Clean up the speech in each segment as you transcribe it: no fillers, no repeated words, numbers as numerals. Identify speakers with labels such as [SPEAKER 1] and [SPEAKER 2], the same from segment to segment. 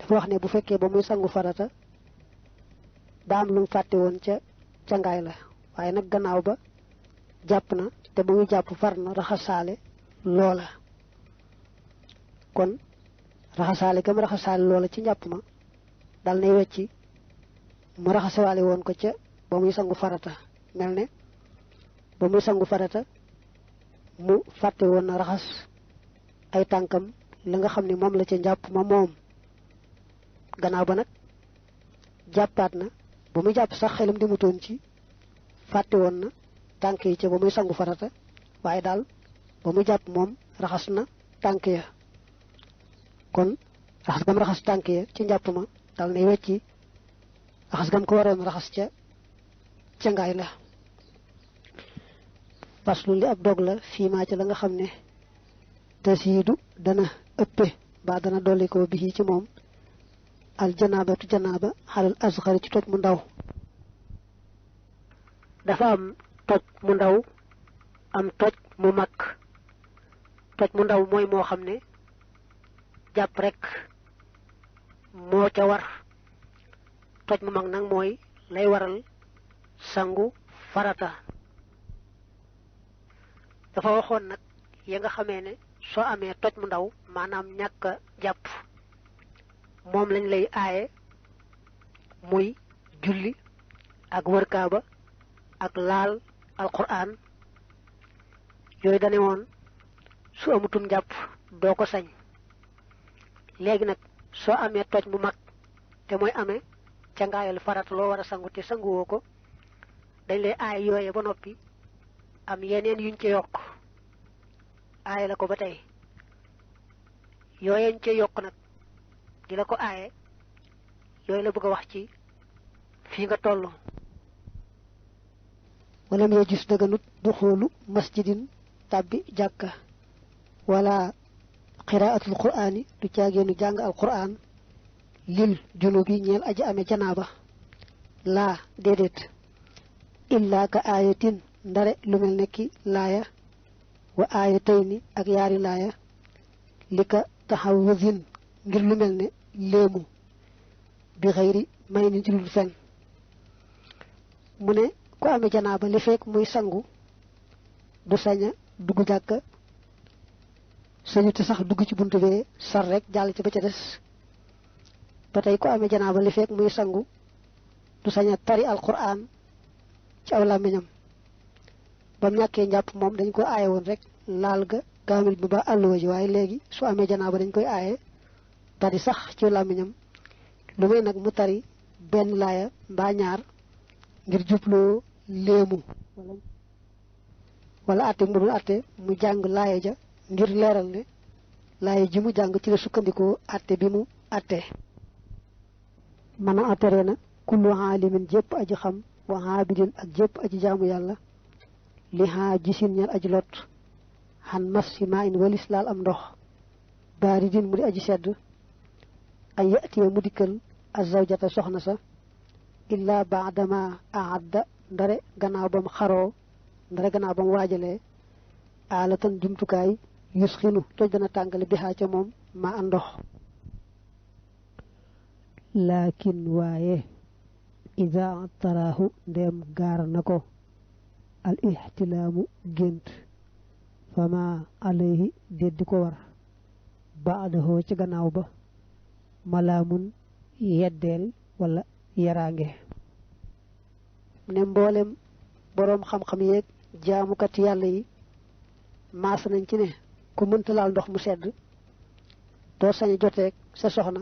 [SPEAKER 1] dafa wax ne bu fekkee ba muy sangu farata daa am lu mu fàtte woon ca cangaay la waaye nag gannaaw ba jàpp na te ba muy jàpp far na raxasaale loola kon raxasaale gam raxasaale loola ci njàpp ma dal nay wecci mu raxasewaale woon ko ca ba muy sangu farata mel ne ba muy sangu farata mu fàtte woon na raxas ay tànkam la nga xam ne moom la ca njàpp ma moom gannaaw ba nag jàppaat na ba muy jàpp sax xelam demutoon ci fàtte woon na tànk yi ca ba muy sangu farata waaye daal ba muy jàpp moom raxas na tànk ya kon raxas gam raxas tànk ya ci njàpp ma dal nay wecci raxas gam ko waroon raxas ca ngaay la faslu li ab dog la fii maa ca la nga xam ne tasiidu dana ëppe ba dana dolli ko bi ci moom al janaabatu janaaba xalal asxari ci toj mu ndaw dafa am toj mu ndaw am toj mu mag toj mu ndaw mooy moo xam ne jàpp rek moo ca war toj mu mag nag mooy lay waral sangu farata dafa waxoon nag ya nga xamee ne soo amee toj mu ndaw maanaam ñàkk a jàpp moom lañ lay aaye muy julli ak wër kaaba ak laal alquran yooyu dane woon su amutum jàpp doo ko sañ léegi nag soo amee toj mu mag te mooy amee ca ngaayal farata loo war a sangu te sanguwoo ko dañ lay aaye yooye ba noppi am yeneen yuñ ca yokk aaye la ko ba tey yooyeñ ca yokk nag di la ko aaye yooyu la bëgg a wax ci fii nga toll wala mee gis daganut du xoolu masjidin tàbbi jàkka wala qiraatul quraani du caageenu jàng al quraan lil junubi ñeel aji ame janaaba laa déedéet illaa ka aayatin ndare lu mel nekki laaya wa aayatayni ak yaari laaya li ka taxawuzin ngir lu mel ne léemu bi xëyri may ni ci lu fen mu ne ku amee janaaba li fekk muy sangu du saña dugg jàkka sañu te sax dugg ci buntu bee sar rek jàll ci ba ca des ba tey ku amee janaaba li fekk muy sangu du saña tari alquran ci aw làmmiñam ba mu ñàkkee njàpp moom dañ ko aaye woon rek laal ga kaamil bi ba àlluwa ji waaye léegi su amee janaaba dañ koy aaye tari sax ci làmmiñam lu may nag mu tari benn laaya mbaa ñaar ngir jubloo léemu wala atte mu dul atte mu jàng laaya ja ngir leeral ne laaya ji mu jàng ci la sukkandikoo atte bi mu atte mën a attere na kullu aalimin jépp aji xam wa aabidin ak jépp aji jaamu yàlla li haa gisin ñal aji lot xan mas si maa in walis laal am ndox baaridin mu di aji sedd ay yatiya mu dikkal azawjata soxna sa illa baadama aadda ndare gannaaw bam xaroo ndare gannaaw bam waajalee aalatan jumtukaay yusxinu toj dana tàngale bihaa ca moom ma a ndox laakin waaye ida taraahu ndeem gaar na ko al ihtilaamu gént fama alayhi déddi ko war baadahoo ci gannaaw ba malaamun yeddeel wala yaraange ne mboolem boroom xam-xam yeeg jaamukat yàlla yi maas nañ ci ne ku mënta laal ndox mu sedd doo sañ joteeg sa soxna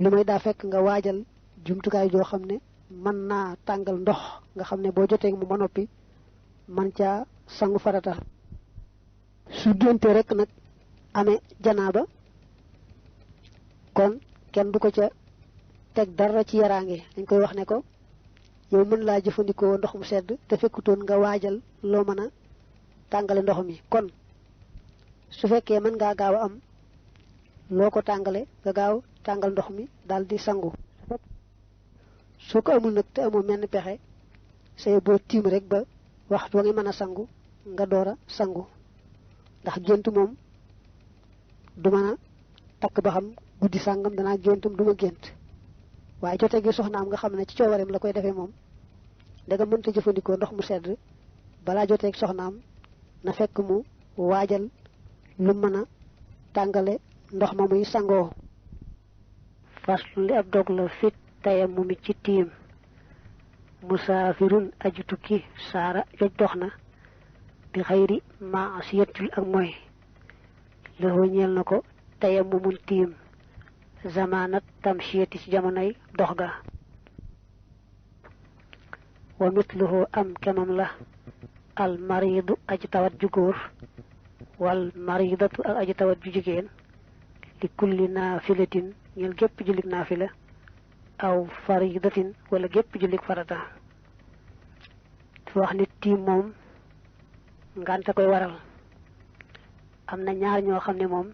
[SPEAKER 1] lu may daa fekk nga waajal jumtukaay joo xam ne mën naa tàngal ndox nga xam ne boo joteeg mu ba noppi man caa sangu farata su génte rek nag amee janaaba kon kenn du ko ca teg dara ci yaraange dañ koy wax ne ko yow mën laa jëfandikoo ndox mu sedd te fekkutoon nga waajal loo mën a tàngale ndox mi kon su fekkee mën ngaa gaaw a am loo ko tàngale nga gaaw tàngal ndox mi daal di sangu soo ko amul nag te amoo menn pexe say boo tiim rek ba waxtu wa nga mën a sangu nga door a sangu ndax gént moom du mën a takk ba xam guddi sàngam danaa géntam duma gént waaye jotee gi soxnaam nga xam ne ci coowareem la koy defee moom daga mënta jëfandikoo ndox mu sedd balaa joteeg soxnaam na fekk mu waajal lu mën a tàngale ndox ma muy sangoo. faslu li ab dog la fit tayam mu mi ci tiim musaafirun aju tukki saara joj dox na bi xayri maasiyatul ak mooy lëxoo ñeel na ko tayam mu mun tiim zamaanat tamshiyati ci jamonoy dox ga wa mitluhu am kemam la al maridu aji tawat ju góor wal maridatu ak aji tawat ju jigéen li kulli naafilatin ñeel gépp jullik naafila aw faridatin wala gépp jullik farata dafa wax nit tiim moom ngànta koy waral am na ñaar ñoo xam ne moom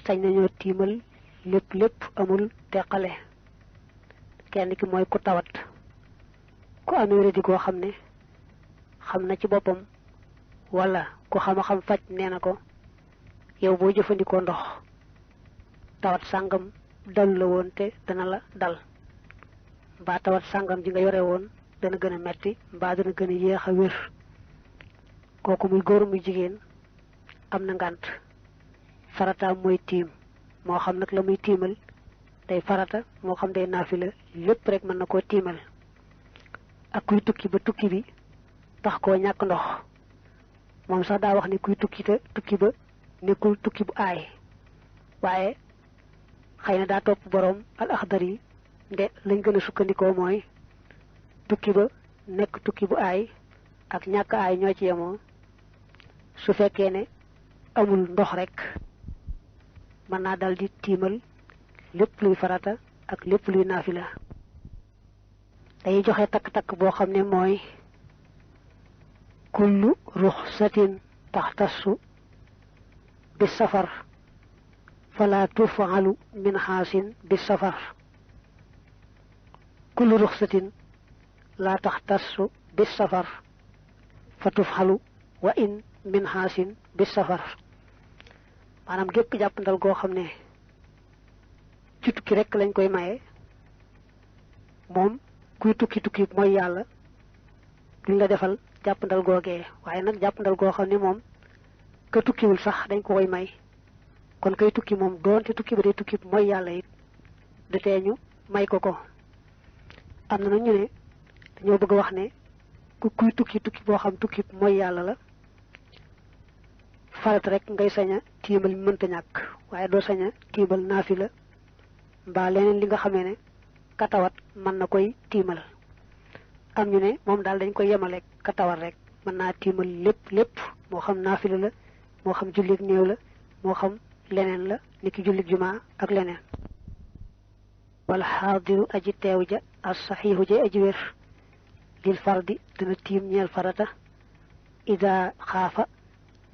[SPEAKER 1] sañ nañoo tiimal lépp amul teqale kenn ki mooy ku tawat ku amee wéradi koo xam ne xam na ci boppam wala ku xam faj nee na ko yow boo jëfandikoo ndox tawat sàngam dalu la woon te dana la dal mbaa tawat sàngam ji nga yore woon dana gën a metti mbaa dana gën a yéex a wér kooku muy góor muy jigéen am na ngànt farataam mooy tiim moo xam nag la muy tiimal day farata moo xam day naafila lépp rek mën na koo tiimal ak kuy tukki ba tukki bi tax koo ñàkk ndox moom sax daa wax ne kuy tukki te tukki ba nekkul tukki bu aay waaye xëy na daa topp boroom al axdar yi nde lañ gën a sukkandikoo mooy tukki ba nekk tukki bu aay ak ñàkk aay ñoo ci yemoo su fekkee ne amul ndox rek mën naa dal di tiimal lépp luy farata ak lépp luy naafila dañuy joxe takk-takk boo xam ne mooy kullu ruxsatin taxtassu bi safar fala tufalu min xaasin bi safar kullu ruxsatin la taxtassu bi safar fa tufxalu wa in min xaasin bi safar maanaam gépp jàppandal goo xam ne ci tukki rek lañ koy maye moom kuy tukki mooy yàlla duñ la defal jàppandal googee waaye nag jàppandal goo xam ne moom ka tukkiwul sax dañ ko koy may kon kay tukki moom doonte tukki ba day tukki mooy yàlla it du tee ñu may ko am na nag ñu ne dañoo bëgg a wax ne kuy tukki boo xam tukki mooy yàlla la farat rek ngay sañ a tiimal mënta ñàkk waaye doo sañ a tiimal naafila mbaa leneen li nga xamee ne katawat mën na koy tiimal am ñu ne moom daal dañ koy yemale katawat rek mën naa tiimal lépp moo xam naafila la moo xam jullit néew la moo xam leneen la niki jullit jumaa ak leneen wala xaadiru aji teew ja as saxiixu ja aji wér lil fardi dana tiim ñeel farata ida xaafa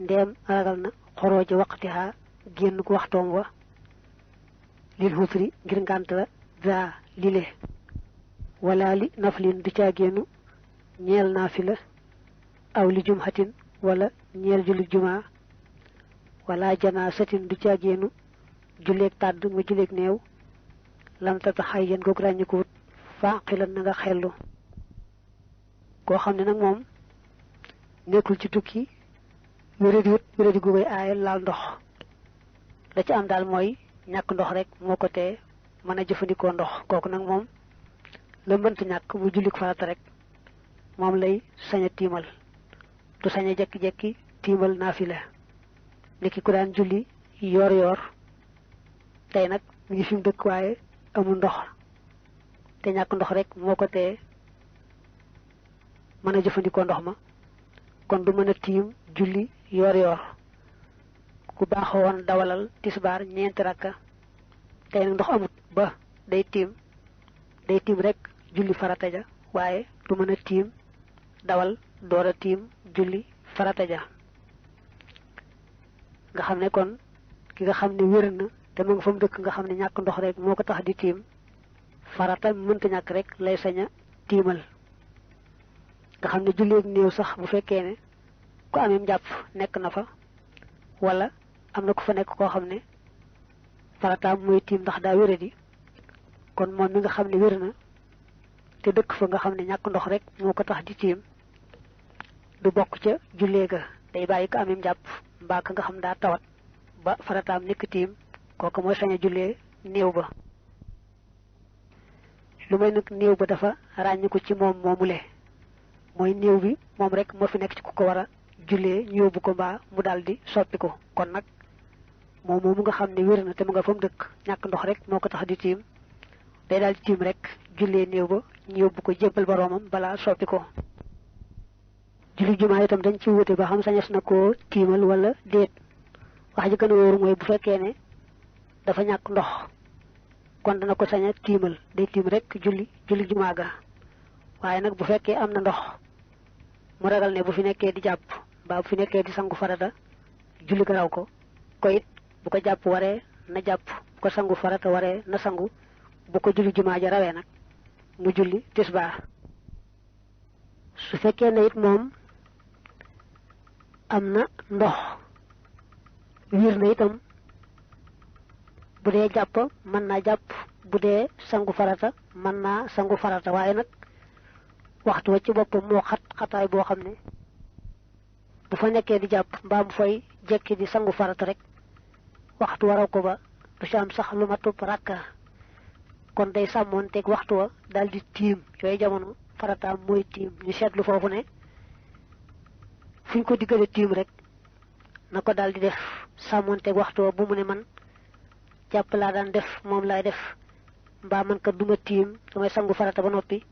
[SPEAKER 1] ndeem ragal na xorooja waqtiha génn ko waxtoom wa lil xusri ngir ngànt la daa lile wala li naflin du caa génnu ñeel naafila aw li jumhatin wala ñeel jullit jumaa wala janaasatin du caa génnu julleeg tàdd mu julleeg néew lam tata xay yéen goog ràññi ko wut faaqilan na nga xellu koo xam ne nag moom nekkul ci tukki wéradi gu koy aayal laal ndox la ci am daal mooy ñàkk ndox rek moo ko tee mën a jëfandikoo ndox kooku nag moom la mënta ñàkk mu jullik farata rek moom lay sañ a tiimal du sañ a jekki-jekki tiimal naafila niki ku daan julli yoor tey nag mu ngi fi mu dëkk waaye amul ndox te ñàkk ndox rek moo ko tee mën a jëfandikoo ndox ma kon du mën a tiim julli yoor ku baaxoo woon dawalal tisbaar ñeenti rakka tey nag ndox amut ba day tiim rek julli farata ja waaye du mën a tiim dawal door a tiim julli farata ja nga xam ne kon ki nga xam ne wér na te mu nga fa mu dëkk nga xam ne ñàkk ndox rek moo ko tax di tiim farata mënta ñàkk rek lay sañ a tiimal nga xam ne julleeg néew sax bu fekkee ne ku amee njàpp nekk na fa wala am na ku fa nekk koo xam ne farataam mooy tiim ndax daa wéradi kon moom mi nga xam ne wér na te dëkk fa nga xam ne ñàkk ndox rek moo ko tax di tiim du bokk ca jullee ga day bàyyi ko amim jàpp mbaa ka nga xam daa tawat ba farataam nekk tiim kooku mooy sañ a jullee néew ba lu may nag néew ba dafa ràññi ko ci moom moomule mooy néew bi moom rek moo fi nekk ci ku ko war a jullee ñu yóbbu ko mbaa mu daal di soppi ko kon nag moom moomu nga xam ne wér na te mu nga fa mu dëkk ñàkk ndox rek moo ko tax di tiim day daal di tiim rek jullee néew ba ñu yóbbu ko jébbal boroomam balaa soppi ko julli jumaa itam dañ ci wute ba xam sañes na koo tiimal wala déet wax ji gën a wóoru mooy bu fekkee ne dafa ñàkk ndox kon dana ko sañ a tiimal day tiim rek julli jumaa ga waaye nag bu fekkee am na ndox mu ragal ne bu fi nekkee di jàpp mbaa bu fi nekkee di sangu farata julli ga raw ko it bu ko jàpp waree na jàpp bu ko sangu farata waree na sangu bu ko julli jumaa ja rawee nag mu julli tisbaar su fekkee ne it moom am na ndox wiir na itam bu dee jàpp mën naa jàpp bu dee sangu farata mën naa sangu farata waaye nag waxtu wa ci boppam moo xataay boo xam ne bu fa nekkee di jàpp mbaa mu fay jekki di sangu farata rek waxtu waraw ko ba du ci am sax lu ma tupp rakka kon day sàmmoon teg waxtu wa daal di tiim yooyu jamono farataam mooy tiim ñu seetlu foofu ne fu ñu ko diggale tiim rek na ko daal di def sàmmoon teg waxtu wa bu mu ne man jàpp laa daan def moom laay def mbaa man ka duma tiim damay sangu farata ba noppi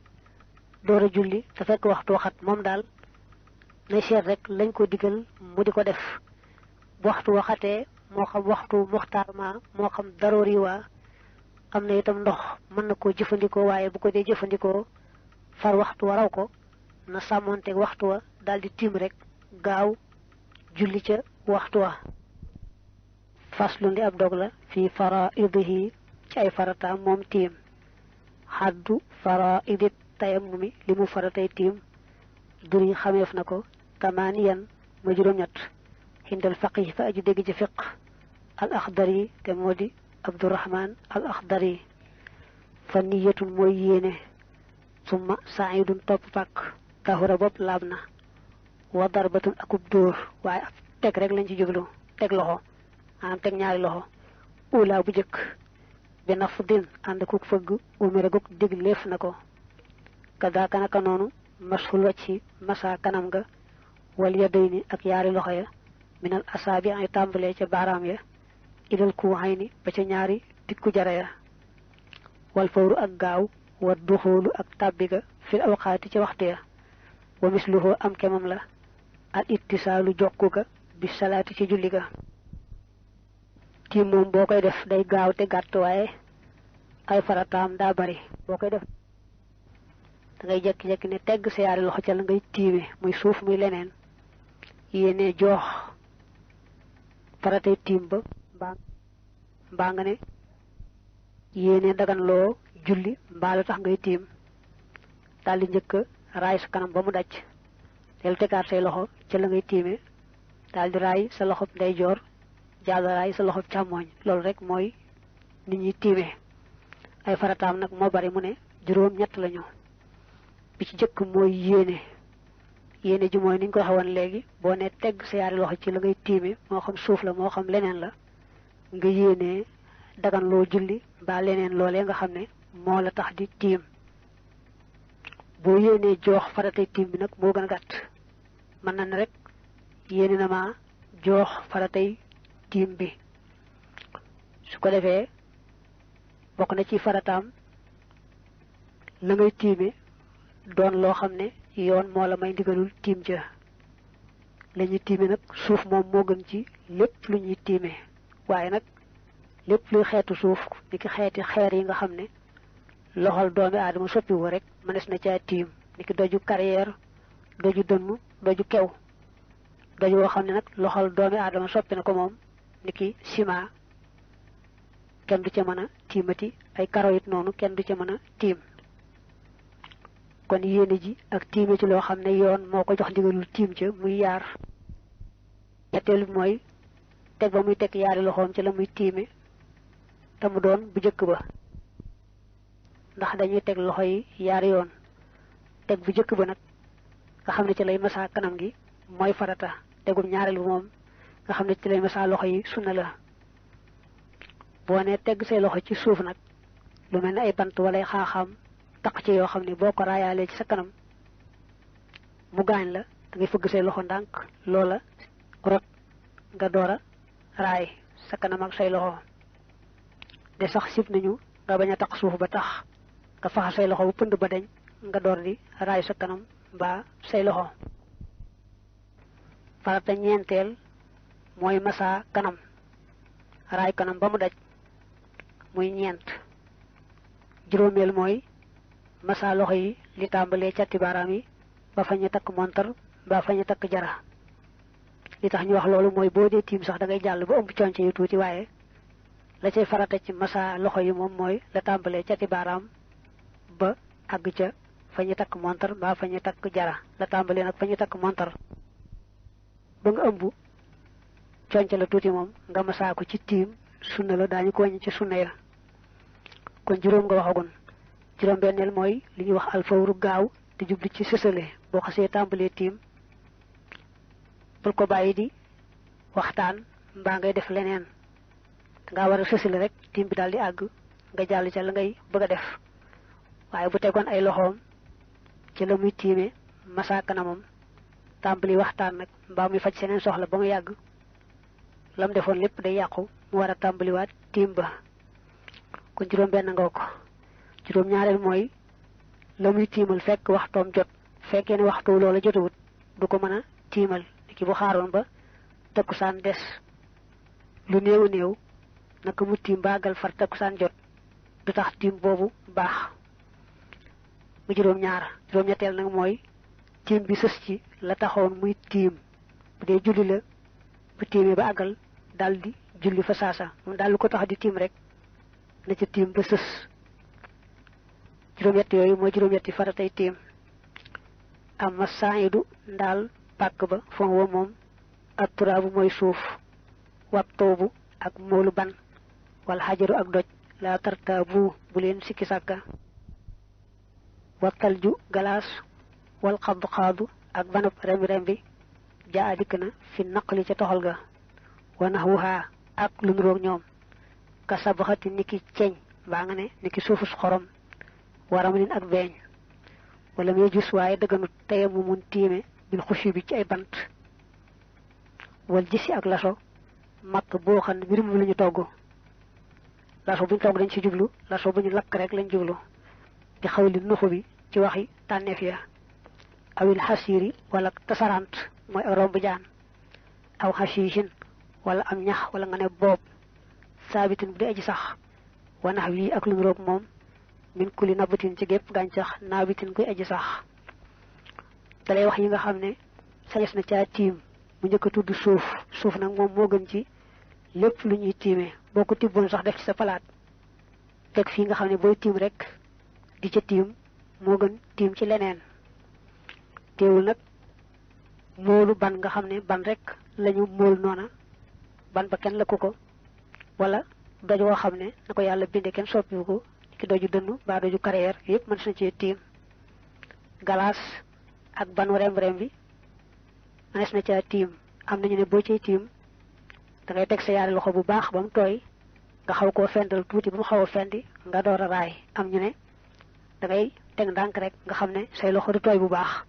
[SPEAKER 1] door a julli te fekk waxtu waxat moom daal nay seet rek lañ ko digal mu di ko def bu waxtu waxatee moo xam waxtu muxtaar ma moo xam daroori waa am na itam ndox mën na koo jëfandikoo waaye bu ko dee jëfandikoo far waxtu wa raw ko na sàmmoonteeg waxtu wa daal di tiim rek gaaw julli ca waxtu wa faslu ndi ab dog la fii faraidihi ci ay farataam moom tiim xaddu faraidi tayammumi li mu faratay tiim duri xameef na ko tamaaniyan ma juróom-ñett xindal faqih fa aji dégg ci fiq al axdari te moo di abdurahman al axdari fa niyatun mooy yéene summa saidun topp pàkk tahura bopp laab na wa darbatun akub dóor waaye ab teg rek lañ ci jublu teg loxo maanaam teg ñaari loxo ula bu jëkk bi naf din ànd kuk fëgg umira guk digleef na ko kadaaka naka noonu mashul wacci masa kanam ga wal yadayni ak yaari loxo ya minal asaabi ay tàmbalee ca baaraam ya ilal kuuxayni ba ca ñaari tikku jara ya wal fawru ak gaaw wa duxoolu ak tàbbi ga fil awqaati ca waxtu ya wa misluhu am kemam la al ittisaalu jokku ga bi salaati ci julli ga tiim moom boo koy def day gaaw te gàtt waaye ay farataam daa bari boo koy def da ngay jekki-jekki ne tegg sa yaari loxo ca la ngay tiime muy suuf muy leneen yéene joox faratay tiim ba mbaa nga ne yéene dagan loo julli mbaa la tax ngay tiim daal di njëkk raay sa kanam ba mu daj del tegaat say loxo ca la ngay tiime daal di raay sa loxo ndeyjoor jàll raay sa loxo càmmooñ loolu rek mooy nit ñi tiime ay farataam nag moo bari mu ne juróom-ñett lañu bi ci jëkk mooy yéene ji mooy ni ñu ko waxee woon léegi boo ne tegg sa yaari loxo ci la ngay tiime moo xam suuf la moo xam leneen la nga yéenee dagan loo julli mbaa leneen loolee nga xam ne moo la tax di tiim boo yéenee joox faratay tiim bi nag moo gën a gàtt mën na ne rek yéene na ma joox faratay tiim bi su ko defee bokk na ci farataam la ngay tiime doon loo xam ne yoon moo la may ndigalul tiim ja la ñuy tiime nag suuf moom moo gën ci lépp lu ñuy tiime waaye nag lépp luy xeetu suuf ni ki xeeti xeer yi nga xam ne loxol doomi aadama soppiwu rek mënees na caa tiim ni ki doju carrière doju dënnu doju kew doju woo xam ne nag loxol doomi aadama soppi na ko moom ni ki ciment kenn du ca mën a tiimati ay karo it noonu kenn du ca mën a tiim kon yéene ji ak tiime ci loo xam ne yoon moo ko jox ndigalul tiim ca muy yaar ñetteelu bi mooy teg ba muy teg yaari loxoom ci la muy tiime te mu doon bu jëkk ba ndax dañuy teg loxo yi yaari yoon teg bu jëkk ba nag nga xam ne ci lay masaa kanam gi mooy farata tegum ñaareel bi moom nga xam ne ci lay masaa loxo yi sunna la boo ne tegg say loxo ci suuf nag lu mel ne ay bant wala ay xaaxaam taq ci yoo xam ne boo ko raayaalee ci sa kanam mu gaañ la da ngay fëgg say loxo ndànk loola rot nga door a raay sa kanam ak say loxo de sax sib nañu nga bañ a taq suuf ba tax nga faxa say loxo bu pënd ba deñ nga door di raay sa kanam mbaa say loxo farata ñeenteel mooy masa kanam raay kanam ba mu daj muy ñeent juróomeel mooy masa loxo yi li tàmbalee catti baaraam yi ba fa ñu takk montar ba fa ñu takk jara li tax ñu wax loolu mooy boo dee tiim sax da ngay jàll ba ëmb conc yu tuuti waaye la cay farata ci masa loxo yi moom mooy la tàmbalee catti baaraam ba àgg ca fa ñu takk montar ba fa ñu takk jara la tàmbalee nag fa ñu takk montar ba nga ëmb conc la tuuti moom nga masaa ko ci tiim sunna la daañu ko wàññi ci sunna ya kon juróom nga waxagun juróom benneel mooy li ñuy wax alfawru gaaw te jubli ci sësale boo xasee tàmbalee tiim bul ko bàyyi di waxtaan mbaa ngay def leneen dangaa war a sësale rek tiim bi daal di àgg nga jàll ca la ngay bëgg a def waaye bu tegoon ay loxoom ci la muy tiime masaa kanamam tàmbali waxtaan nag mbaa muy faj seneen soxla ba mu yàgg lam defoon lépp day yàqu mu war a tàmbaliwaat tiim ba kon juróom benn nga ko juróom ñaareel mooy la muy tiimal fekk waxtoom jot fekkee ne waxtu loola jotawut du ko mën a tiimal ki bu xaaroon ba takkusaan des lu néew néew naka mu tiim baagal far takkusaan jot du tax tiim boobu baax mu juróom ñaar juróom ñetteel nag mooy tiim bi sës ci la taxoon muy tiim bu dee julli la bu tiimee ba àggal daal di julli fa saasa moom daal lu ko tax di tiim rek na ca tiim ba sës juróom-ñett yooyu mooy juróom-ñetti faratay tiim amma saayidu ndaal pàkk ba fon wa moom ak turaabu mooy suuf wab toobu ak moolu ban wala xajaru ak doj la tartaabu bu leen sikki sàkka wattal ju galaas wal xaddu xaadu ak banab rembi rembi jaa dikk na fi naqli ca toxal ga wanax wuxaa ak lu nuroog ñoom ka sabaxati niki ceeñ baa nga ne niki suufus xorom waram lin ak beeñ wala muy gis waaye dëgganut teye mu mun tiime bil xushi bi ci ay bant wal gisi ak laso matt boo xam ne mbir mu la ñu togg laso buñ togg dañ ci jublu laso bu ñu lakk rek lañ jublu di xawli nuxu bi ci waxi tànneef ya awil xasiiri wala tasarant mooy ak romb jaan aw xasiisin wala am ñax wala nga ne boob saabitin bu dee aji sax wanax wii ak lu roog moom min kuli nabatin ci gépp gàncax naabitin kuy aji sax dalay wax yi nga xam ne sañes na caa tiim mu njëkk a tudd suuf nag moom moo gën ci lépp lu ñuy tiimee boo ko tibboon sax def ci sa palaat fekk fii nga xam ne booy tiim rek di ca tiim moo gën tiim ci leneen teewul nag moolu ban nga xam ne ban rek lañu mool noona ban ba kenn lakku ko wala doj woo xam ne na ko yàlla bindee kenn soppiwu ko ki doju dënn ba doju carrière yëpp mën na cee tiim galaas ak banu rem-rem bi mënees na caa tiim am nañu ne boo cay tiim da ngay teg sa yaari loxo bu baax ba mu tooy nga xaw koo fendal tuuti ba mu xaw a fendi nga door a raay am ñu ne da ngay teg ndànk rek nga xam ne say loxo du tooy bu baax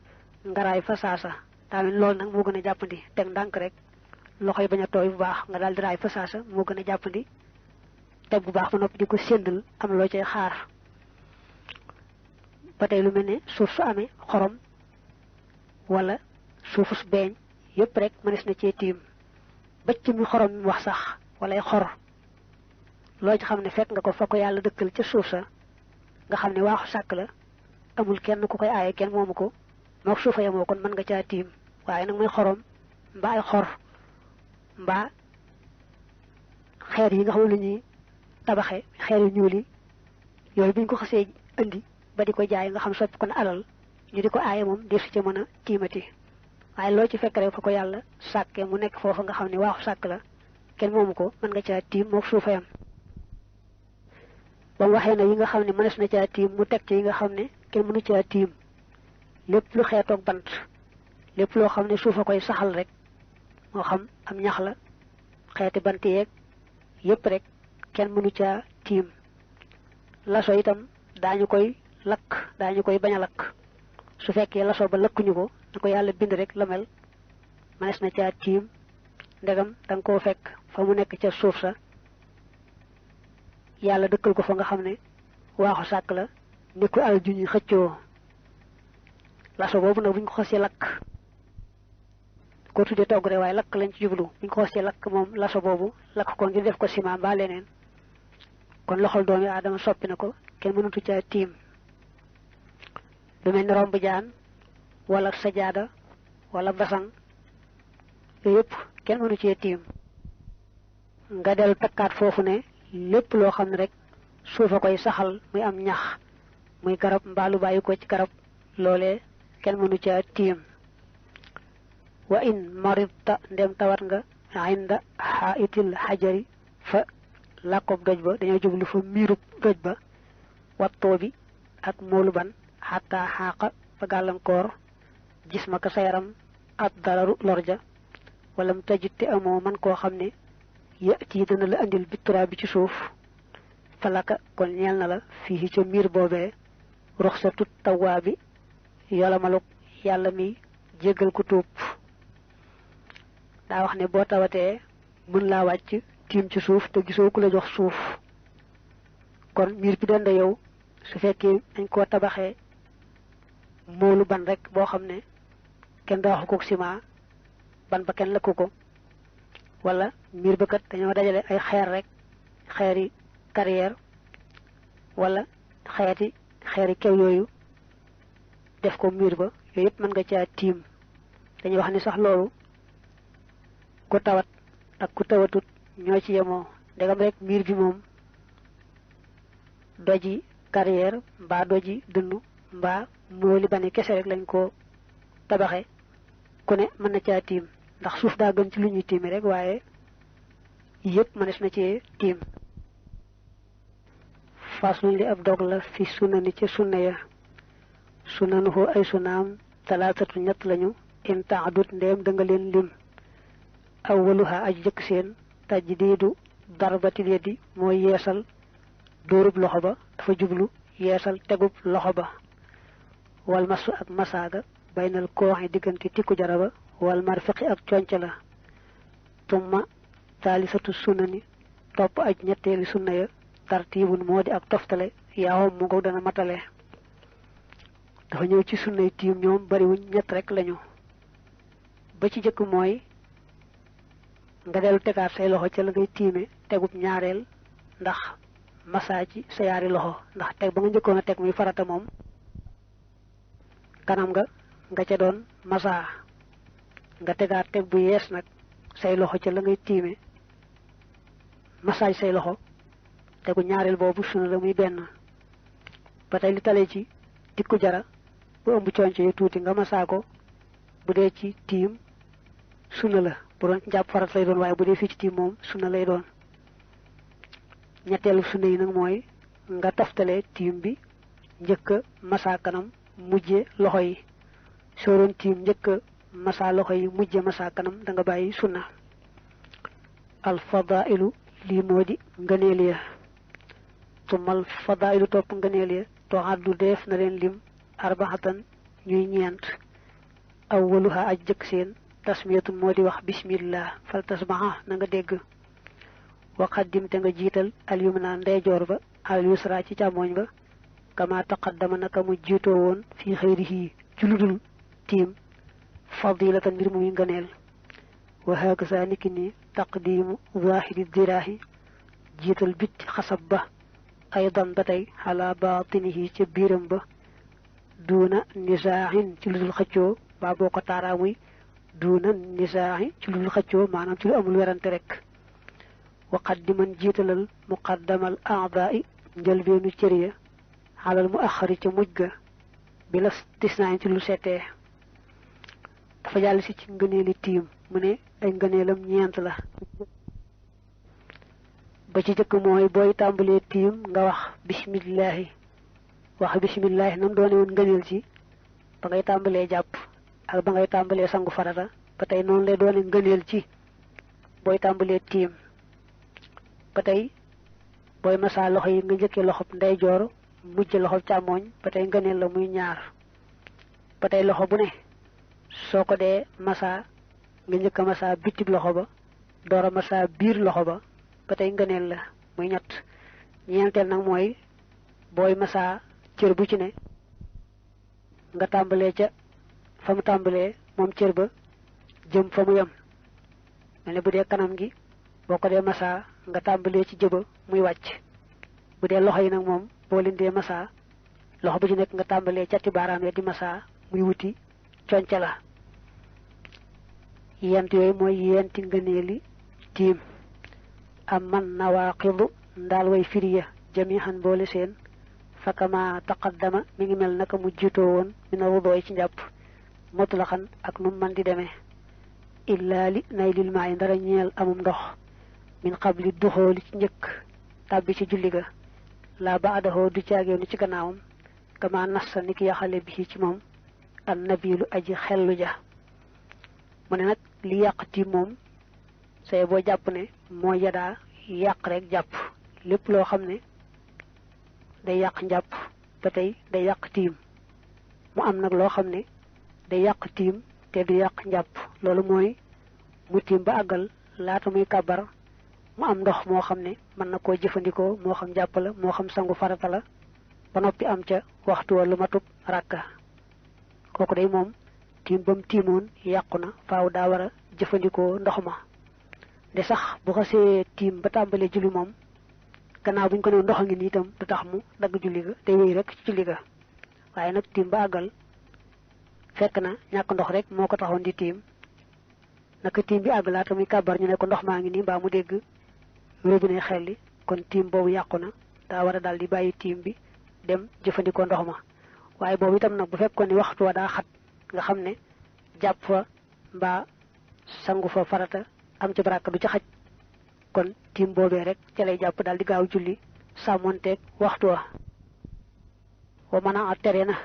[SPEAKER 1] nga raay fa saasa tamit loolu nag moo gën a jàppandi teg ndànk rek loxo yi bañ a tooy bu baax nga daal di raay fa saasa moo gën a jàppandi teg bu baax ba noppi di ko séndal am loo cay xaar ba tey lu mel ne suuf su amee xorom wala suufus beeñ yëpp rek mënees na cee tiim bëcc mi xorom mi wax sax walay xor loo ci xam ne fekk nga ko fa ko yàlla dëkkal ca suuf sa nga xam ne waaxu sàkk la amul kenn ku koy aaye kenn moomu ko mook suufa yamoo kon mën nga caa tiim waaye nag muy xorom mbaa ay xor mbaa xeer yi nga xam ne lu ñuy tabaxe xeer yu ñuul yi yooyu buñ ko xasee indi ba di ko jaay nga xam soppi ko na alal ñu di ko aaye moom desu ca mën a tiimati waaye loo ci fekk rek fa ko yàlla sàkke mu nekk foofa nga xam ne waaxu sàkk la kenn moomu ko mën nga caa tiim mook suufa yam ba waxee na yi nga xam ne mënees na caa tiim mu teg ci yi nga xam ne kenn mënu caa tiim lépp lu xeetoog bant lépp loo xam ne suufa koy saxal rek moo xam am ñax la xeeti bant yeeg yépp rek kenn mënu caa tiim laso itam daañu koy lakk daañu koy bañ a lakk su fekkee laso ba lakkuñu ko na ko yàlla bind rek la mel mënees na caa tiim ndegam danga koo fekk fa mu nekk ca suuf sa yàlla dëkkal ko fa nga xam ne waaxu sàkk la ni ko al ju ñuy xëccoo laso boobu nag buñ ko xosee lakk ko tuddee togg rek waaye lakk lañ ci jublu buñ ko xosee lakk moom laso boobu lakk ko ngir def ko ciment mbaa leneen kon loxol doomi aadama soppi na ko kenn mënatu caa tiim lu mel ni romb jaan wala sajaada wala basang yooyu yëpp kenn mënu cee tiim nga dellu takkaat foofu ne lépp loo xam ne rek suufa koy saxal muy am ñax muy garab mbaalu bàyyi ko ci garab loolee kenn mënu caa tiim wa in maridta ndem tawat nga inda xaitil xajari fa làkkob doj ba dañoo jublu fa miirub doj ba wattoo bi ak moolu ban xataa xaaqa ba gàllankoor gis ma ko sa yaram ab dararu lorja wala mu tajit te amoo man koo xam ne yati dana la andil bittura bi ci suuf falaka kon ñeel na la fii ca miir boobee ruxsatu tawaa bi yolamaluk yàlla mi jéggal ko tuub daa wax ne boo tawatee mën laa wàcc tiim ci suuf te gisoo ku la jox suuf kon miir bi denda yow su fekkee dañ koo tabaxee moolu ban rek boo xam ne kenn daaxu ko ciment ban ba kenn lëkku ko wala miir ba kat dañoo dajale ay xeer rek xeeri carrière wala xeeri kew yooyu def ko miir ba yooyu yëpp mën nga caa tiim dañuy wax ni sax loolu ku tawat ak ku tawatut ñoo ci yemoo ndegam rek miir bi moom doji carrière mbaa doji dënnu mbaa mooli bane kese rek lañ ko tabaxe ku ne mën na caa tiim ndax suuf daa gën ci lu ñuy tiimi rek waaye yëpp mënees na ci tiim fasluñ li ab dog la fi sunna ni ci sunna ya sunanuhu ay sunaam talaatatu ñett lañu in taadut ndeem da nga leen lim awwaluha aj jëkk seen tajdiidu darbatil yadi mooy yeesal dóorub loxo ba dafa jublu yeesal tegub loxo ba wal masu ak masaaga baynal kooxi diggante tikku jaraba wal marfiqi ak conc la tumma taalisatu sunani topp aj ñetteeli sunna ya tartiibun moo di ak toftale yaawam mu ngo dana matale dafa ñëw ci sunnay tiim ñoom bariwuñ ñett rek lañu ba ci jëkk mooy nga dellu tegaat say loxo ca la ngay tiime tegub ñaareel ndax masaa ci sa yaari loxo ndax teg ba nga njëkkoon a teg muy farata moom kanam nga ca doon masaa nga tegaat teg bu yees nag say loxo ca la ngay tiime masaa say loxo tegu ñaareel boobu sunna la muy benn ba tey li tale ci tikku jara bu ëmb conco yu tuuti nga masaa ko bu dee ci tiim sunna la bu doon jàpp farat lay doon waaye bu dee fii ci tiim moom sunna lay doon ñetteelu sunna yi nag mooy nga toftale tiim bi njëkk a masaa kanam mujje loxo yi soo doon tiim njëkk a masaa loxo yi mujje masaa kanam da nga bàyyi sunna al fadailu lii moo di ngëneel ya tumal fadailu topp ngëneel ya toxaddu def na leen lim arbaxatan ñuy ñeent awwaluha aj jëkk seen tasmiyatun moo di wax bismillah fal tasmaha na nga dégg wa qaddim te nga jiital al yumna ndeyjoor ba al yusra ci càmmooñ ba kama taqaddama naka mu jiitoo woon fii xëyrihi ci ludul tiim fadilatan mbir muy ngëneel wa hakaza niki ni taqdimu zahiri diraahi jiital bit xasab ba aydan ba tey xala baatinihi ca biiram ba duuna nisaaxin ci ludul xëccoo baa boo ko taaraa muy duuna nisaaxi ci ludul xëccoo maanaam ci lu amul werante rek wa qaddiman jiitalal muqaddamal aadaai njëlbeenu cër ya xalal mu axari ca mujj ga bi la tisnaañ ci lu seetee dafa jàll si ci ngëneeli tiim mu ne ay ngëneelam ñeent la ba ci jëkk mooy booy tàmbalee tiim nga wax bismillahi nam doone woon ngëneel ci ba ngay tàmbalee jàpp ak ba ngay tàmbalee sangu farata ba tey noonu lay doone ngëneel ci booy tàmbalee tiim ba tey booy masaa loxo yi nga njëkkee loxob ndeyjoor mujj loxob càmmooñ ba tey ngëneel la muy ñaar ba tey loxo bu ne soo ko dee masaa nga njëkk a masaa bitib loxo ba door a masaa biir loxo ba tey ngëneel la muy ñett ñeenteel nag mooy booy masaa cër bu ci ne nga tàmbalee ca fa mu tàmbalee moom cër ba jëm fa mu yem mel ne bu dee kanam gi boo ko dee masaa nga tàmbalee ci jëba muy wàcc bu dee loxo yi nag moom boo leen dee masaa loxo bu ci nekk nga tàmbalee cati baaraam ya di masaa muy wuti conca la yent yooyu mooy yenti ngëneeli tiim am man nawaaqidu ndaal way firiya jamihan boole seen fakama taqaddama mi ngi mel naka mu jiitoo woon mina wudooy ci njàpp mutlaxan ak nu man di demee illaa li nay lil maa yi ndara ñeel amum ndox min qabli duxooli ci njëkk tàbbi ci julli ga laa baadahoo du caageenu ci gannaawam kama nassa ni ki yaxale bi ci moom an nabilu aji xellu ja mu ne nag li yàq tiim moom say boo jàpp ne moo yadaa yàq rek jàpp lépp loo xam ne day yàq njàpp ba tey day yàq tiim mu am nag loo xam ne day yàq tiim te du yàq njàpp loolu mooy mu tiim ba àggal laata muy kàbbar mu am ndox moo xam ne mën na koo jëfandikoo moo xam jàpp la moo xam sangu farata la ba noppi am ca waxtu wa lu matub ràkka kooku day moom tiim ba mu tiimoon yàqu na faaw daa war a jëfandikoo ndox ma de sax bu xasee tiim ba tàmbalee julli moom gannaaw bu ñu ko nee ndox a ngi nii itam du tax mu dagg julli ga day wéy rek ci julli ga waaye nag tiim ba àggal fekk na ñàkk ndox rek moo ko taxoon di tiim naka tiim bi àgg laata muy kàbbar ñu ne ko ndox maa ngi nii mbaa mu dégg robinet xelli kon tiim boobu yàqu na daa war a daal di bàyyi tiim bi dem jëfandikoo ndox ma waaye boobu itam nag bu fekkoon ni waxtu wa daa xat nga xam ne jàpp fa mbaa sangu fa farata am ci baraka du ci xaj kon tiim boobee rek ca lay jàpp daal di gaaw julli sàmmonteeg waxtu wa mën a tere na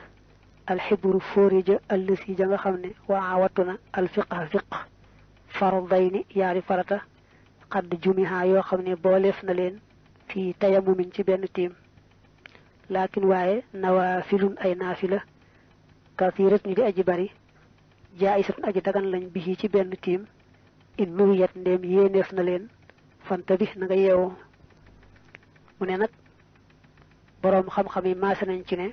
[SPEAKER 1] alxibru fóorija allësi ja nga xam ne waa wattu na alfiqa fiq fardayni yaari farata xadd jumiha yoo xam ne booleef na leen fii tayamumin ci benn tiim laakin waaye nawaafilun ay naafila kasiirat ñu di aji bari jaayisatun aji dagan lañ bi ci benn tiim in nuwiyat ndéem yéeneef na leen fanta bi na nga yeewoo mu ne nag boroom xam-xam yi maase nañ ci ne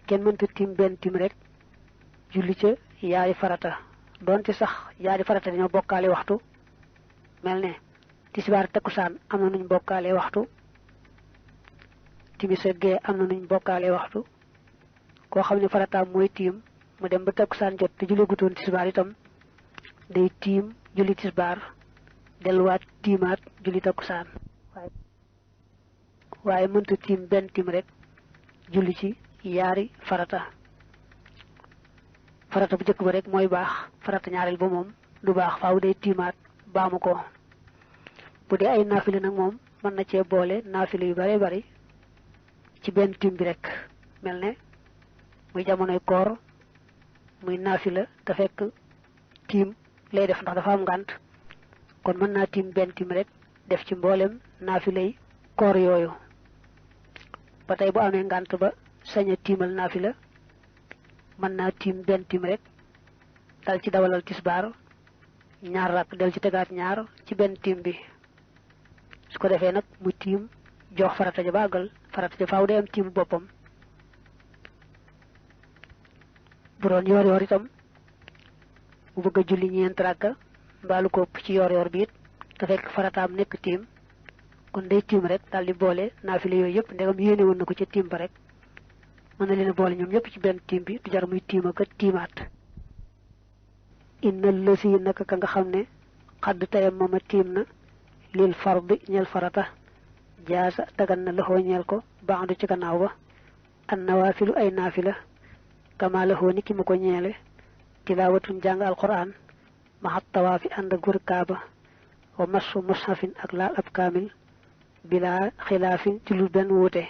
[SPEAKER 1] kenn mënta tiim benn tiim rek julli ca yaari farata doonte sax yaari farata dañoo bokkaale waxtu mel ne tisbaar takkusaan am na nuñ bokkaale waxtu timis ak gee am na nuñ bokkaale waxtu koo xam ne farataam mooy tiim mu dem ba takkusaan jot te julli gutoon tisbaar itam day tiim julli tisbaar delluwaat tiimaat julli takkusaan waaye mënta tiim benn tiim rek julli ci yaari farata bu jëkk ba rek mooy baax farata ñaareel ba moom du baax faaw day tiimaat baamu ko bu dee ay naafile nag moom mën na cee boole naafile yu bare bari ci benn tiim bi rek mel ne muy jamonoy koor muy naafila te fekk tiim lay def ndax dafa am ngànt kon mën naa tiim benn tiim rek def ci mboolem naafilay koor yooyu ba tey bu amee ngànt ba sañ a tiimal naafila mën naa tiim benn tiim rek dal ci dawalal tisbaar ñaar rakk del ci tegaat ñaar ci benn tiim bi su ko defee nag mu tiim jox farata ja bàggal farata ja faaw day am tiimu boppam bu doon yoor yoor itam mu bëgg a julli ñeent rakka mbaalu ko ci yoor yoor bi it te fekk farataam nekk tiim kon day tiim rek daal di boole naafile yooyu yëpp ndegam yéene woon na ko ca tiim ba rek mën na leen a boole ñoom ñëpp ci benn tiim bi du jar muy tiima ka tiimaat inna lësi naka ka nga xam ne xadd tayam mooma tiim na lil fardi ñeel farata jaasa dagan na laxoo ñeel ko baandu ci gannaaw ba an nawaafilu ay naafila kama laxoo ni ki mu ko ñeele tilaawatun jàng alquran maxat tawaafi ànd ak wër kaaba wa masu mushafin ak laal ab kaamil bila xilaafin ci lu benn wuute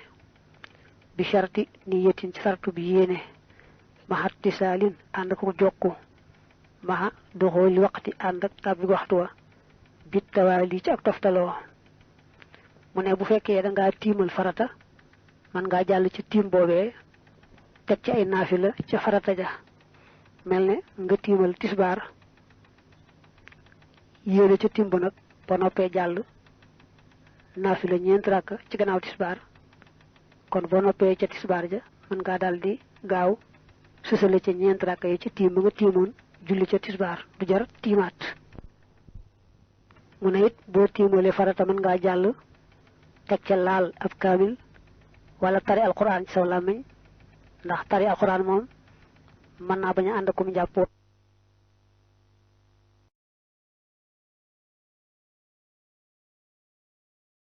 [SPEAKER 1] bi sharti niyatin ci sartu bi yéene maxa tisaalin ànd ak jokku maxa doxooli waqti ànd ak tàbbi waxtu wa bit tawaali ci ak toftaloo mu ne bu fekkee da ngaa tiimal farata man ngaa jàll ci tiim boobee teg ci ay naafila ca farata ja mel ne nga tiimal tisbaar yéene ca tiim ba nag ba noppee jàll naafila ñeent rakk ci gannaaw tisbaar kon boo noppee ca tisbaar ja mën ngaa daal di gaaw sësale ca ñeent rakk yi ci tiim ba nga tiimoon julli ca tisbaar du jar tiimaat mu ne it boo tiimalee farata mën ngaa jàll teg ca laal ab kaamil wala tari alquran ci saw làmmiñ ndax tari alquran moom mën naa bañ a ànd akum njàppoo